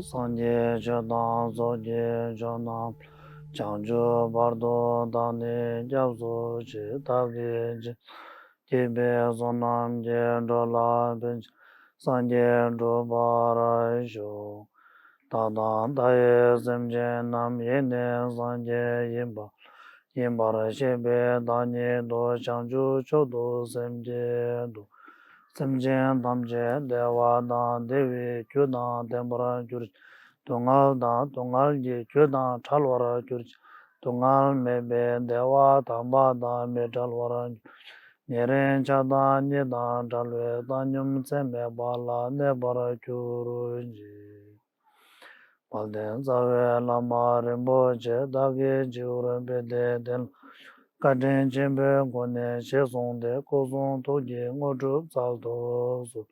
Sanje Jodam Zoje Jonam Chanjo Bardo Dane Jabzo Je Tabi Je Jebe Zonam Je Dola Bench Sanje Dobara Jo Tadan Daye Zemje Nam Yene Sanje Yimba Yimbara Shebe Danye Do Chanjo Chodo Zemje Do Semjen damje dewa dan devi kyudan dembara gyurj tungal dan tungal ji kyudan chalwara gyurj tungal mebe dewa tamba dan me chalwara nyeren chadan nidan chalwe danyum sembe bala nebara gyurji palden zawe lama rinpoche dagi jiur bede del Katen chenpe kone she sonde kozon toge ngochup salto su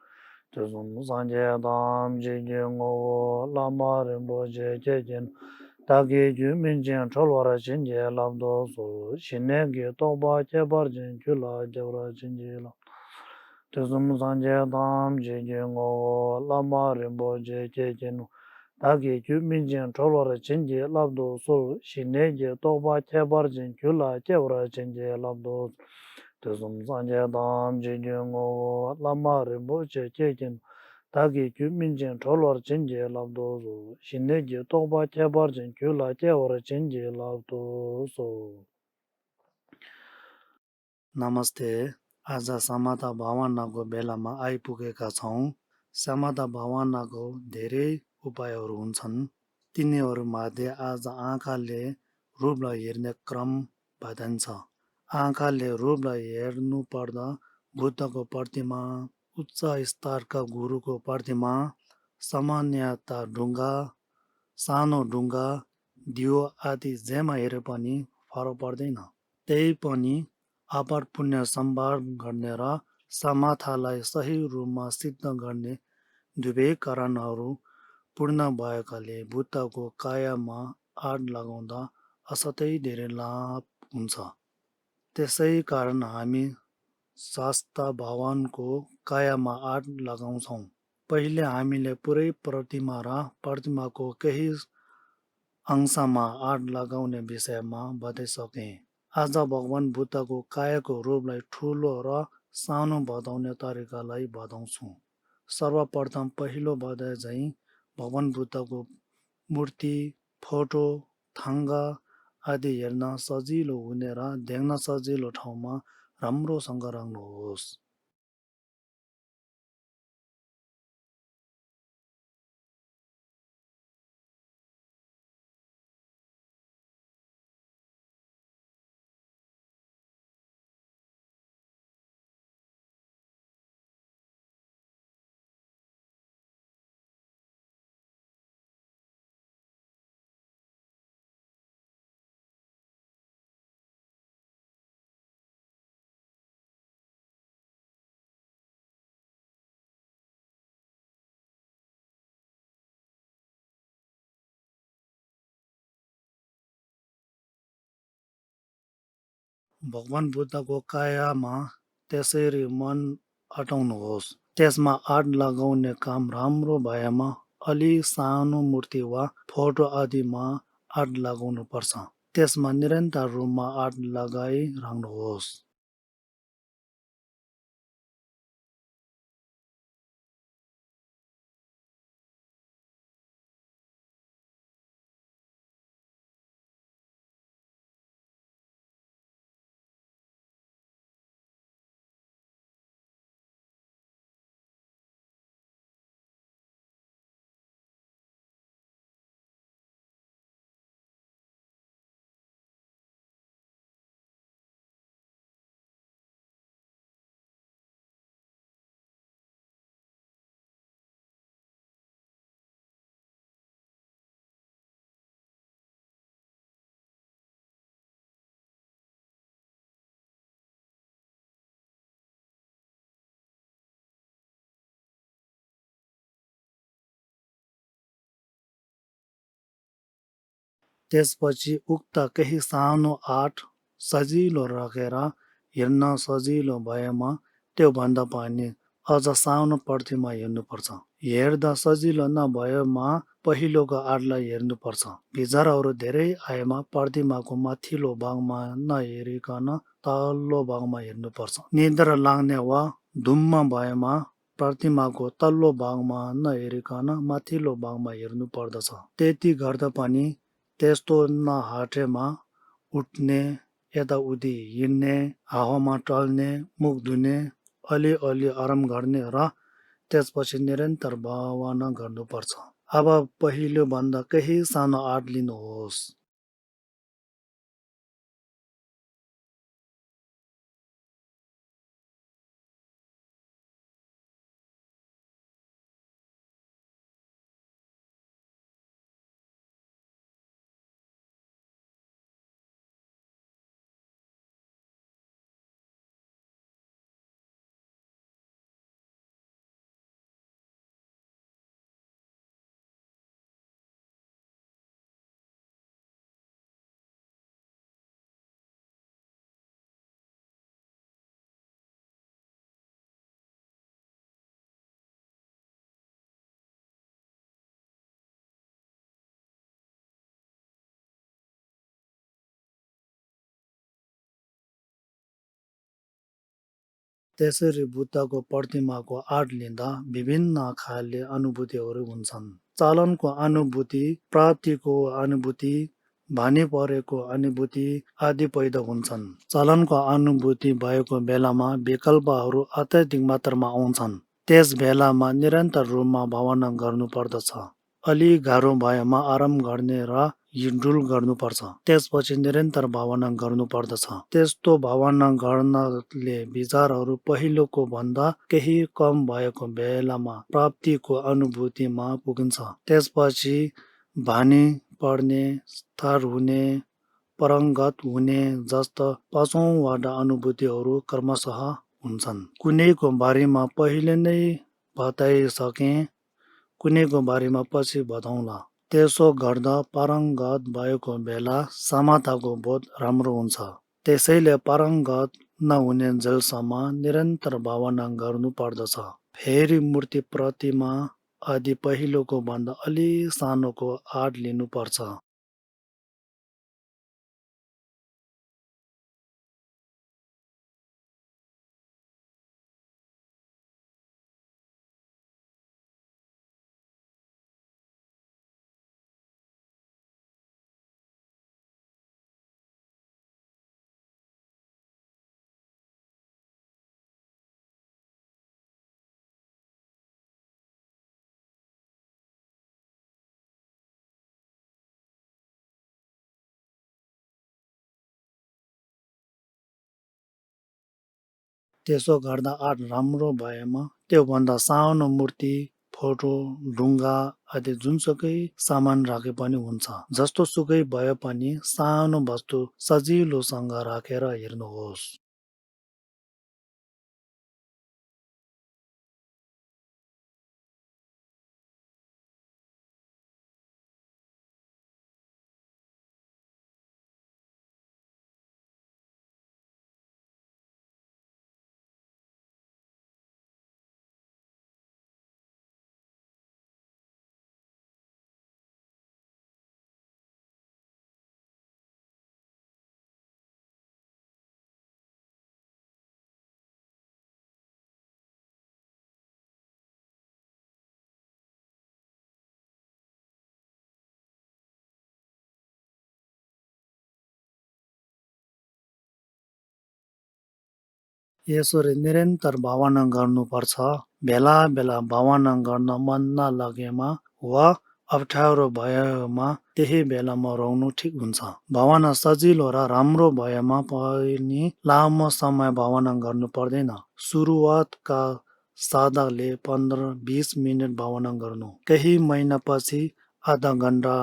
tuzum sanje dam jige ngowo lama rinpoche chechen taki ju minchen cholwara chenje labdo su shinenge tokpa chebar chen kyula jevra chenje la tuzum sanje dam jige ngowo lama rinpoche chechen Dagi kyu minchen cholwara chenje labdo sol shineje tokpa chebar chen kyula chevra chenje labdo tuzum sanje dam jingye ngogo lama rinpoche chechen dagi kyu minchen cholwara chenje labdo sol shineje tokpa chebar chen kyula chevra chenje labdo sol Namaste, आजा समाता भावनाको बेलामा आइपुगेका छौँ। समाता भावनाको धेरै उपायहरू हुन्छन्। तिनीहरूमध्ये आज आँखाले रूपलाई हेर्ने क्रम बदल्छ। आँखाले रूपलाई हेर्नु पर्दा बुद्धको प्रतिमा, उच्च स्तरका गुरुको प्रतिमा, सामान्यतः ढुङ्गा, सानो ढुङ्गा, दियो आदि जेमा हेरे पनि फरक पर्दैन। त्यही पनि अपार पुण्य सम्भार गर्ने र समाथालाई सही रूपमा सिद्ध गर्ने दुवै कारणहरू पूर्ण भएकाले बुद्धको कायामा आड लगाउँदा असाध्यै धेरै लाभ हुन्छ। त्यसै कारण हामी शास्ता भगवानको कायामा आड लगाउँछौँ। पहिले हामीले पुरै प्रतिमा र प्रतिमाको केही अंशमा आड लगाउने विषयमा बताइसके। आज भगवान बुद्धको कायाको रूपलाई ठुलो र सानो बताउने तरिकालाई बताउँछु। सर्वप्रथम पहिलो बधाई झैँ भगवान बुद्धको मूर्ति, फोटो, थाङ्गा आदि हेर्न सजिलो हुने र देख्न सजिलो ठाउँमा राम्रोसँग राख्नुहोस्। भगवान बुद्धको कायामा त्यसरी मन अटाउनुहोस्। त्यसमा आड लगाउने काम राम्रो भएमा अलि सानो मूर्ति वा फोटो आदिमा आड लगाउनुपर्छ। त्यसमा निरन्तर रूपमा आड लगाइराख्नुहोस्। त्यसपछि उक्त केही सानो आठ सजिलो राखेर हेर्न सजिलो भएमा त्योभन्दा पनि अझ सानो प्रतिमा हेर्नुपर्छ। हेर्दा सजिलो नभएमा पहिलोको आठलाई हेर्नुपर्छ। विचारहरू धेरै आएमा प्रतिमाको माथिल्लो भागमा नहेरिकन तल्लो भागमा हेर्नुपर्छ। निद्रा लाग्ने वा धुम्म भएमा प्रतिमाको तल्लो भागमा नहेरिकन माथिल्लो भागमा हेर्नु पर्दछ। त्यति गर्दा पनि त्यस्तो नहटेमा उठ्ने, यताउति हिँड्ने, हावामा टल्ने, मुख धुने, अलिअलि आराम गर्ने र त्यसपछि निरन्तर भावना गर्नुपर्छ। अब पहिलो भन्दा केही सानो आँट लिनुहोस्। त्यसरी बुद्धको प्रतिमाको आँट लिँदा विभिन्न खाले अनुभूतिहरू हुन्छन्। चलनको अनुभूति, प्राप्तिको अनुभूति, भानी परेको अनुभूति आदि पैदा हुन्छन्। चलनको अनुभूति भएको बेलामा विकल्पहरू अत्याधिक मात्रामा आउँछन्। त्यस बेलामा निरन्तर रूपमा भावना गर्नु पर्दछ। अलि गाह्रो भएमा आराम गर्ने र हिँडडुल गर्नुपर्छ। त्यसपछि निरन्तर भावना गर्नु पर्दछ। त्यस्तो भावना गर्नाले विचारहरू पहिलोको भन्दा केही कम भएको बेलामा प्राप्तिको अनुभूतिमा पुगिन्छ। त्यसपछि भानी पर्ने, स्थिर हुने, परङ्गत हुने जस्ता पाँचौँवटा अनुभूतिहरू क्रमशः हुन्छन्। कुनैको बारेमा पहिले नै बताइसके, कुनैको बारेमा पछि बताउँला। त्यसो गर्दा पारङ्गत भएको बेला समताको बोध राम्रो हुन्छ। त्यसैले पारङ्गत नहुने जेलसम्म निरन्तर भावना गर्नु पर्दछ। फेरि मूर्ति, प्रतिमा आदि पहिलोको भन्दा अलि सानोको आँट लिनुपर्छ। त्यसो गर्दा आँट राम्रो भएमा त्योभन्दा सानो मूर्ति, फोटो, ढुङ्गा आदि जुनसुकै सामान राखे पनि हुन्छ। जस्तो सुकै भए पनि सानो वस्तु सजिलोसँग राखेर हेर्नुहोस्। यसरी निरन्तर भावना गर्नुपर्छ। बेला बेला भावना गर्न मन नलागेमा वा अप्ठ्यारो भएमा त्यही बेलामा रहनु ठिक हुन्छ। भावना सजिलो र राम्रो भएमा पनि लामो समय भावना गर्नु पर्दैन। सुरुवातका साधकले 15-20 मिनट भावना गर्नु, केही महिनापछि आधा घण्टा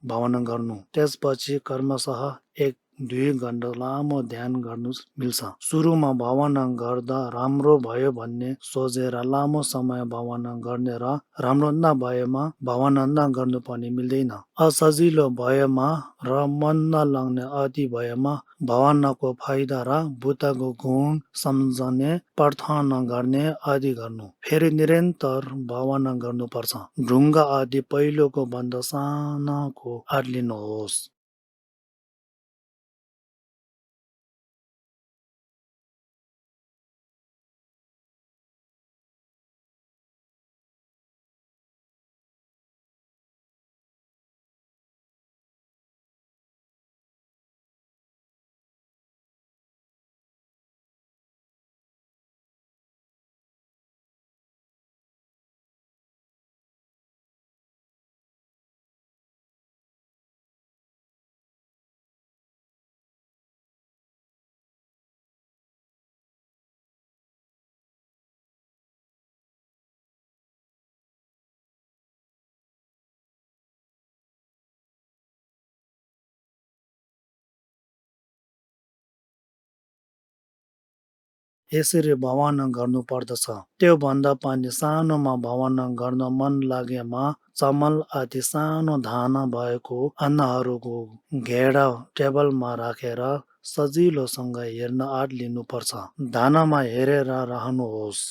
भावना गर्नु, त्यसपछि क्रमशः 1 2 घण्टा लामो ध्यान गर्नु मिल्छ सुरुमा भावना गर्दा राम्रो भयो भन्ने सोचेर लामो समय भावना गर्ने र राम्रो नभएमा भावना नगर्नुपर्ने मिल्दैन असजिलो भएमा र मन नलाग्ने अति भएमा भावनाको फाइदा र बुद्धको गुण सम्झने प्रार्थना गर्ने आदि गर्नु फेरि निरन्तर भावना गर्नुपर्छ ढुङ्गा आदि पहिलोको भन्दा सानाको आर्लिनुहोस् यसरी भावना गर्नु पर्दछ त्योभन्दा पनि सानोमा भावना गर्न मन लागेमा चमल आदि सानो धाना भएको अन्नहरूको घेरा टेबलमा राखेर सजिलोसँग हेर्न आँट लिनुपर्छ धानामा हेरेर रहनुहोस्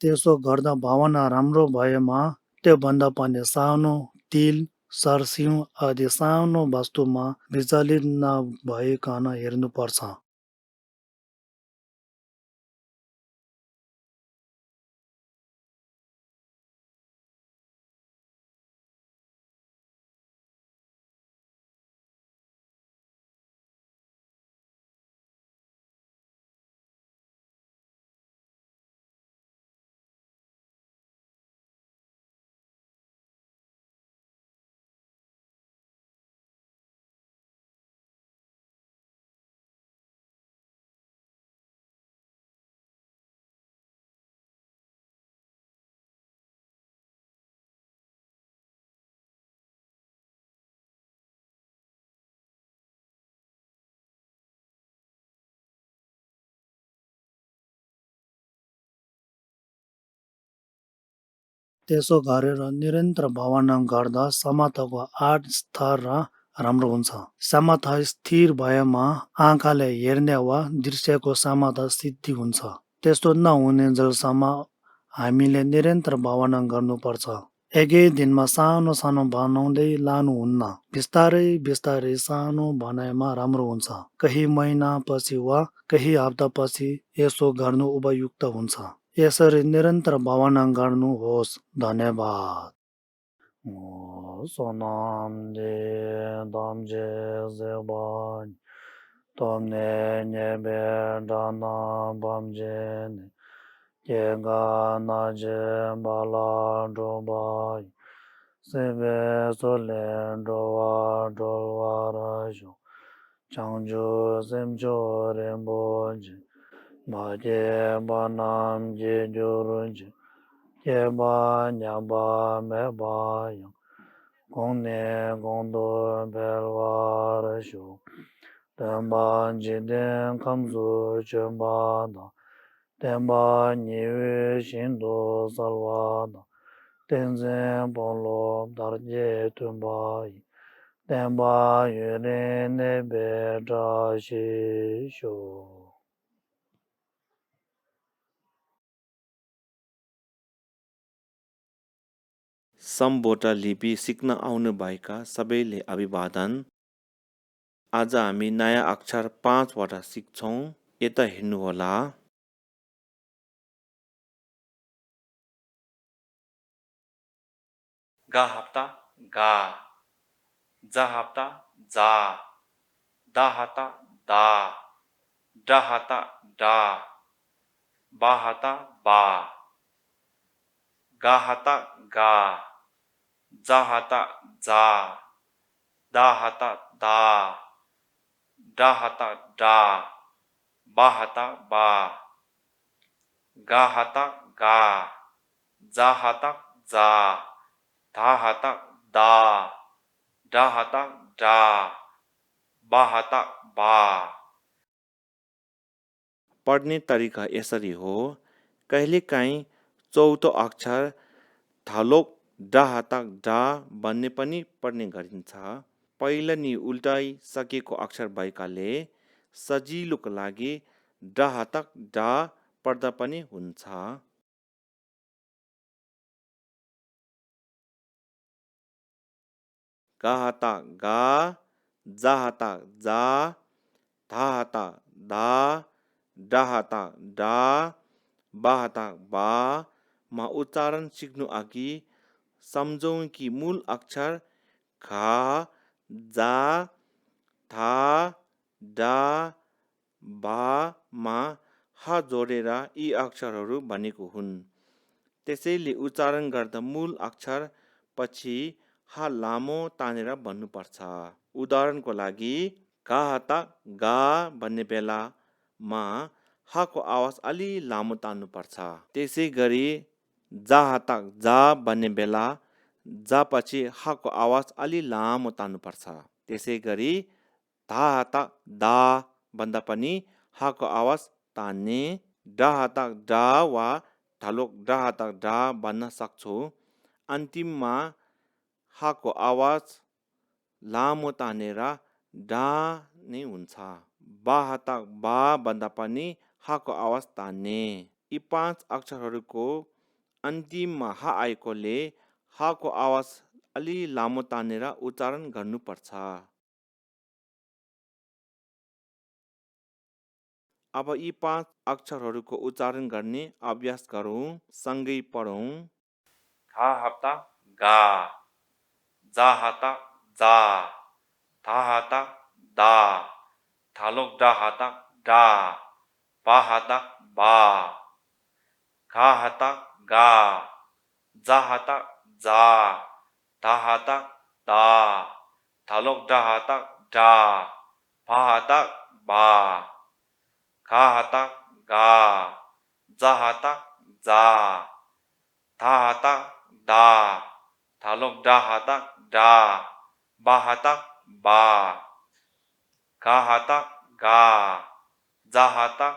त्यसो गर्दा भावना राम्रो भएमा त्योभन्दा पनि सानो तिल सरसिउँ आदि सानो वस्तुमा विचलित नभइकन हेर्नुपर्छ त्यसो गरेर निरन्तर भावना गर्दा समताको 8 स्तर राम्रो हुन्छ समता स्थिर भएमा आँखाले हेर्ने वा दृश्यको समता सिद्धि हुन्छ त्यस्तो नहुने जेलसम्म हामीले निरन्तर भावना गर्नुपर्छ एकै दिनमा सानो सानो बनाउँदै लानुहुन्न बिस्तारै बिस्तारै सानो बनाएमा राम्रो हुन्छ केही महिनापछि वा केही हप्तापछि यसो गर्नु उपयुक्त हुन्छ यसरी निरन्तर भावना गर्नुहोस् धन्यवाद सोनामजे दामजे जेबान तोमने नेबे दाना बामजे केगा नाजे बाला डोबाय सेबे सोले डोवा डोवा राजो चांजो सेमजो रेम्बोजे माजे बानाम जे जोरुजे केबा न्याबा मेबा yang gongne gondo belwa rasho tenba jiden kamzu chenba da tenba niwe shindo salwa da tenzen bolo darje tunba tenba yure nebe da shi sho समबाट लिपि सिक्न आउनुभएका सबैले अभिवादन। आज हामी नयाँ अक्षर 5 वटा सिक्छौँ। यता हेर्नुहोला। गा हप्ता गा, जा हप्ता जा, दा हप्ता दा, डा हप्ता डा, बा हप्ता बा, गा हप्ता गा, जा हप्ता जा, दा हप्ता दा, डा हप्ता डा, बा हप्ता बा, गा हप्ता गा, जा हप्ता जा, धा हप्ता दा, डा हप्ता डा, बा हप्ता बा। पढ्ने तरिका यसरी हो। कहिलेकाहीँ चौथो अक्षर थालोक डा हप्ता डा भन्ने पनि पढ्ने गरिन्छ। पहिला नि उल्टाइसकेको अक्षर भएकाले सजिलोको लागि डा हप्ता डा पढ्दा पनि हुन्छ। गा हप्ता गा, जा हप्ता जा, धा हप्ता धा, डा हप्ता डा, बा हप्ता बा मा उच्चारण सिक्नु अघि सम्झौँ कि मूल अक्षर घा, जा, था, डा, बा मा ह जोडेर यी अक्षरहरू बनेको हुन्। त्यसैले उच्चारण गर्दा मूल अक्षर पछि ह लामो तानेर भन्नुपर्छ। उदाहरणको लागि गा हप्ता गा भन्ने बेलामा ह को आवाज अलि लामो तान्नुपर्छ। त्यसै गरी जा हप्ता जा भन्ने बेला जा पछि ह को आवाज अलि लामो तान्नुपर्छ। त्यसै गरी धा हप्ता दा भन्दा पनि ह को आवाज तान्ने। डा हप्ता डा वा थालोक डा हप्ता डा भन्न सक्छौ। अन्तिममा ह को आवाज लामो तानेर डा नै हुन्छ। बा हप्ता बा भन्दा पनि ह को आवाज तान्ने। यी 5 अक्षरहरूको अन्तिममा ह आएकोले ह को आवाज अलि लामो तानेर उच्चारण गर्नुपर्छ। अब यी 5 अक्षरहरूको उच्चारण गर्ने अभ्यास गरौँ। सँगै पढौँ। घा हप्ता गा, जा हप्ता जा, धा हप्ता दा, थालोक डा हप्ता डा, बा हप्ता बा, घा हप्ता गा, जा हप्ता जा, धा हप्ता दा, थालोक डा हप्ता डा, बा हप्ता बा, घा हप्ता गा, जा हप्ता जा, धा हप्ता दा, थालोक डा हप्ता डा, बा हप्ता बा, घा हप्ता गा, जा हप्ता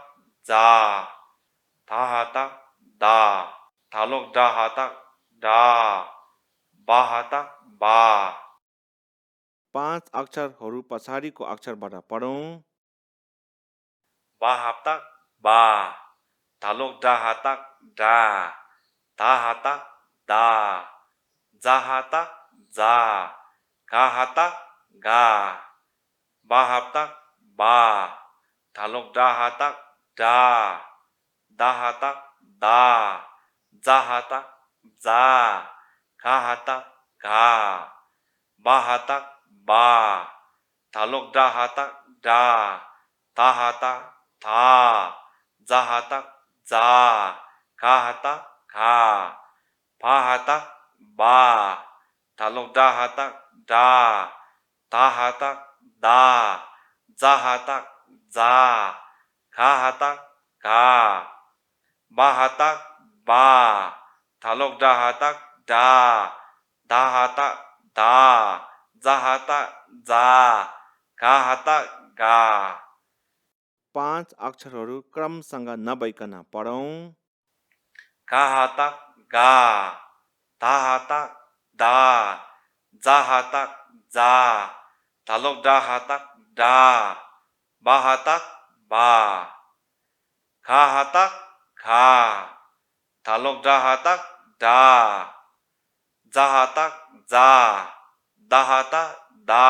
जा, धा हप्ता दा, थालोक डा हप्ता डा, बा हप्ता बा। 5 अक्षरहरू पछाडिको अक्षरबाट पढौँ। बा हप्ता बा, थालोक डा हप्ता डा, धा हप्ता दा, जा हप्ता जा, घा हप्ता गा, बा हप्ता बा, थालोक डा हप्ता डा, दा हप्ता दा, जा हप्ता जा, घा हप्ता घा, बा हप्ता बा, थालोक डा हप्ता डा, धा हप्ता धा, जा हप्ता जा, घा हप्ता घा, बा हप्ता बा, थालोक डा हप्ता डा, धा हप्ता दा, जा हप्ता जा, घा हप्ता घा, बा हप्ता बा, थालोक डा हप्ता डा, धा हप्ता धा, जा हप्ता जा, घा हप्ता घा। 5 अक्षरहरू क्रमसँग नभइकन पढौँ। घा हप्ता गा, धा हप्ता दा, जा हप्ता जा, थालोक डा हप्ता डा, बा हप्ता बा, घा हप्ता घा, थालोक डा हप्ता डा, जाहाता जा दाहाता दा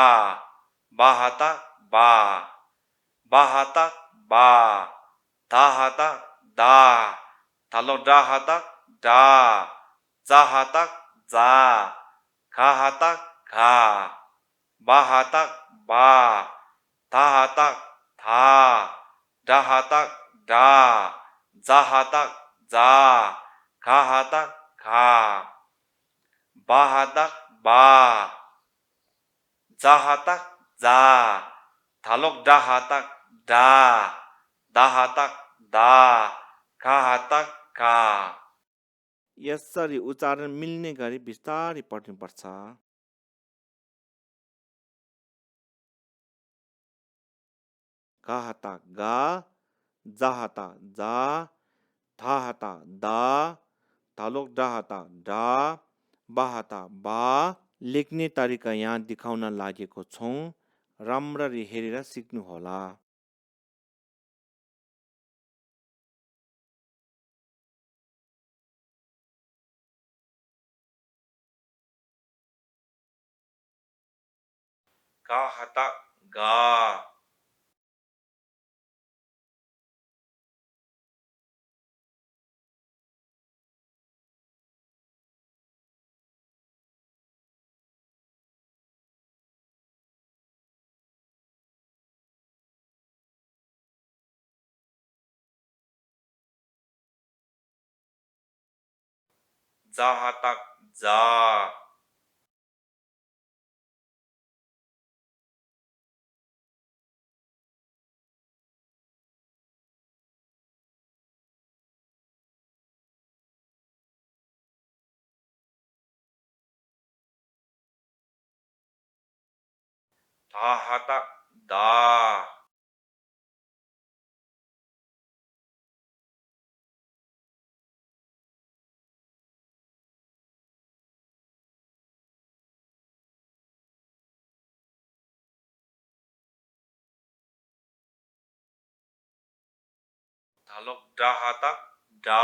बाहाता बा बाहाता बा ताहाता दा थालो डाहाता डा जाहाता जा खाहाता घा बाहाता बा ताहाता था डाहाता डा जाहाता जा खाहाता घा बाहाता बा जाहाता जा थालोक डाहाता डा दाहाता दा खाहाता खा यसरी उच्चारण मिल्ने गरी बिस्तारै पढ्नुपर्छ गाहाता गा जाहाता जा थाहाता दा थालोक डाहाता डा बाहाता बा लेख्ने तरिका यहाँ देखाउन लागेको छौँ राम्ररी हेरेर सिक्नुहोला गाहाता गा जाहाता जा थाहाता दा थालोक डाहाता डा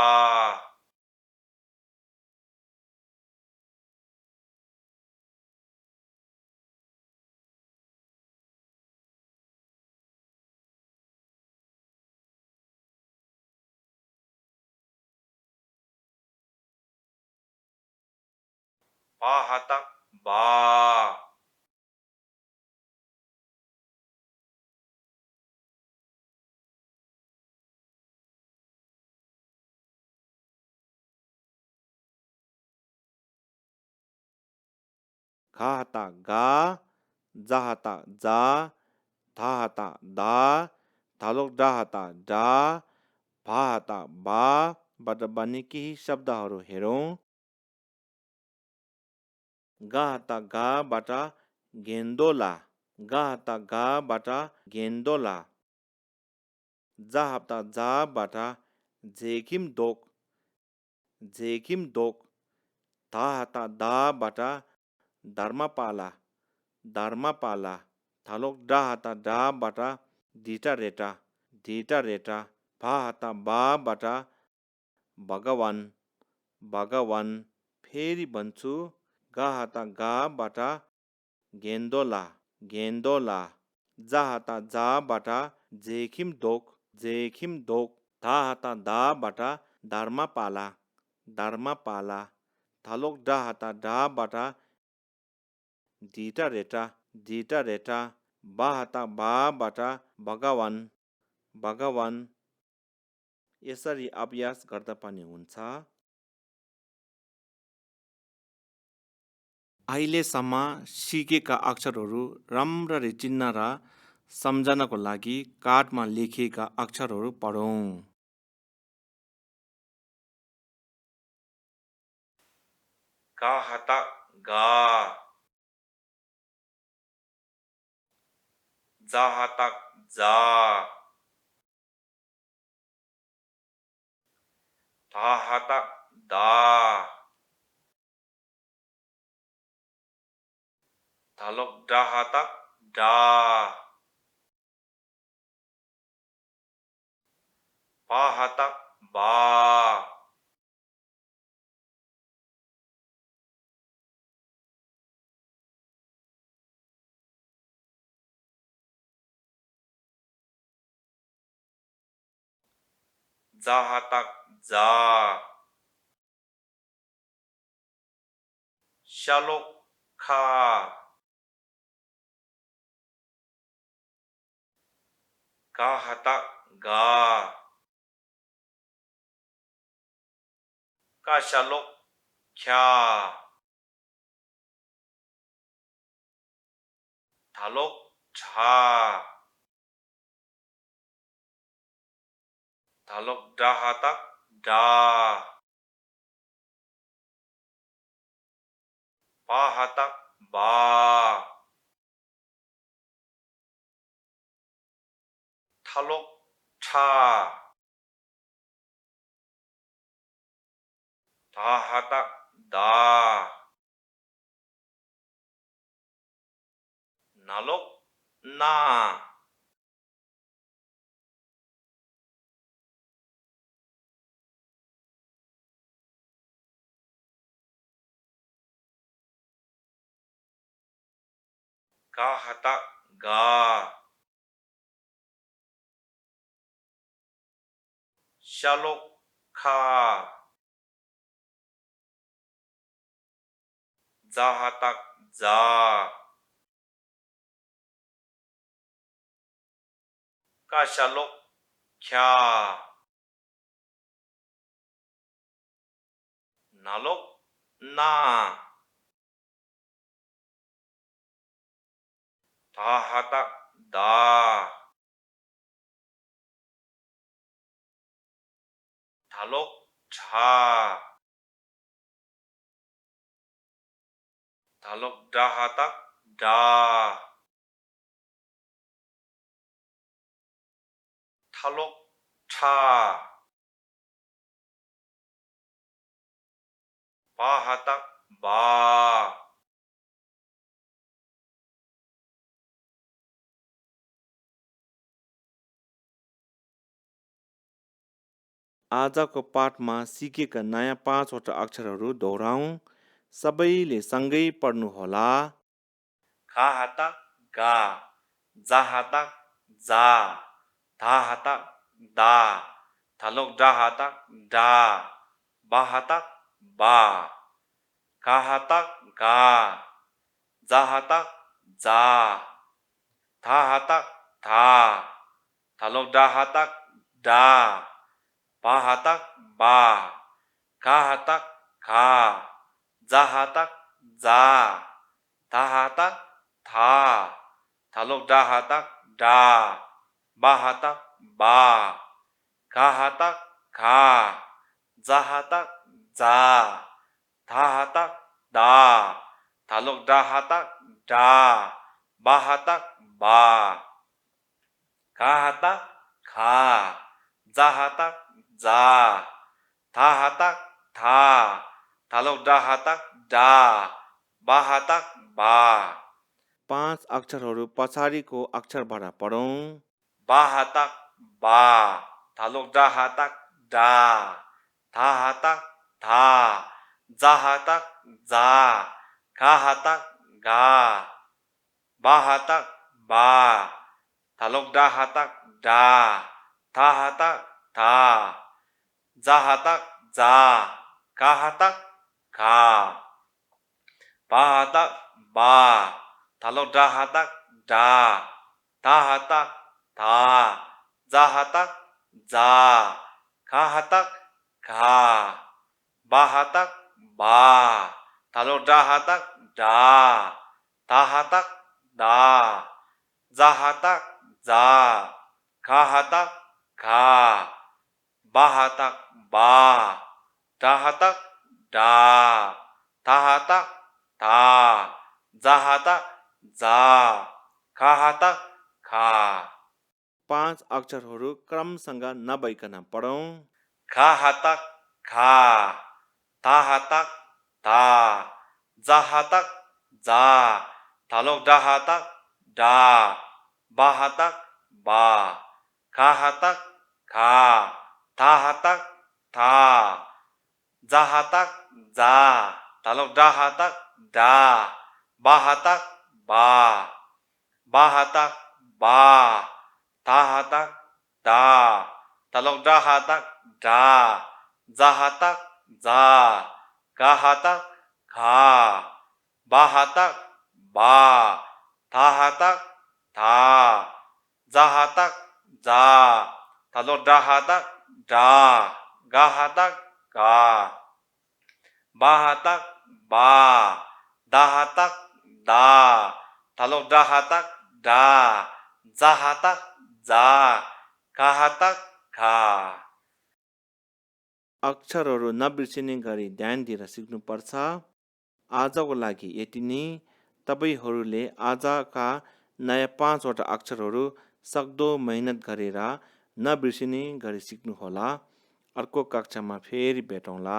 पाहाता बा खाहाता गा जाहाता जा थाहाता दा थालोक डाहाता डा भाहाता बा बाट बन्ने केही शब्दहरू हेरौँ गाहाता गाबाट गेन्दोला गाहाता गाबाट गेन्दोला जाहाता जाबाट झेकिम दोक थाहाता दाबाट धर्मपाला थालोक डाहाता डाबाट ढिटा रेटा भाहाता बाबाट भगवान फेरि भन्छु गाहाता गाबाट गेन्दोला जाहाता जाबाट झेकिम दोक थाहाता दाबाट धर्मपाला थालोक डाहाता डाबाट ढिटा रेटा बाहाता बाबाट भगवान यसरी अभ्यास गर्दा पनि हुन्छ अहिलेसम्म सिकेका अक्षरहरू राम्ररी चिन्न र सम्झनको लागि कार्डमा लेखिएका अक्षरहरू पढौँ गाहाता गा जाहाता जा थाहाता दा थालोक डाहाता डा पाहाता बा za tak za shalok kha ga hatak ga ka shalok kya thalok cha thalok da hatak da ba hatak ba thalok cha da hatak da nalok na ga hatak ga shalok kha za hatak za ka shalok kya nalok na da hatak da thalok cha thalok da hatak da thalok cha ba hatak ba आजको पाठमा सिकेका नयाँ 5 वटा अक्षरहरू दोहोऱ्याउँ सबैले सँगै पढ्नुहोला खा हाता गा जा हाता जा धा हाता दा थालोक डा हाता डा बा हाता बा का हाता गा जा हाता जा धा हाता धा थालोक डा हाता डा ba hatak ba ka hatak ka za hatak za tha hatak tha thalok da hatak da ba hatak ba ka hatak ka za hatak za tha hatak da thalok da hatak da ba hatak ba ka hatak ka za hatak जा था हातक था थालोक डा हातक डा बा हातक बा 5 अक्षरहरू पछाडिको अक्षरबाट पढौं बा हातक बा थालोक डा हातक डा था हातक था जा हातक जा का हातक गा बा हातक बा थालोक डा हातक डा था हातक था जा हातक जा का हातक का बा हातक बा थालोक डा हातक डा था हातक था जा हातक जा का हातक का बा हातक बा थालोक डा हातक डा था हातक दा जा हातक जा का हातक का बा हातक बा दा हातक डा था हातक था जा हातक जा का हातक खा 5 अक्षरहरू क्रमसँग नभइकन पढौं खा हातक खा था हातक था जा हातक जा थालोक डा हातक डा बा हातक बा का हातक खा था हातक था जा हातक जा थालोक डा हातक डा बा हातक बा हातक बा था हातक डा थालोक डा हातक ढा जहा तक जा कहा तक खा बाहा तक बा थाहा तक था जहा तक जा तलो डाहा तक डा गाहा तक गा बाहा तक बा दाहा तक दा तलो डाहा तक डा जहा तक जा कहा तक खा अक्षरहरू नबिर्सिने गरी ध्यान दिएर सिक्नुपर्छ। आजको लागि यति नै। तपाईहरूले आजका नयाँ 5वटा अक्षरहरू सक्दो मेहनत गरेर नबिर्सिने गरी सिक्नुहोला। अर्को कक्षामा फेरि भेटौँला।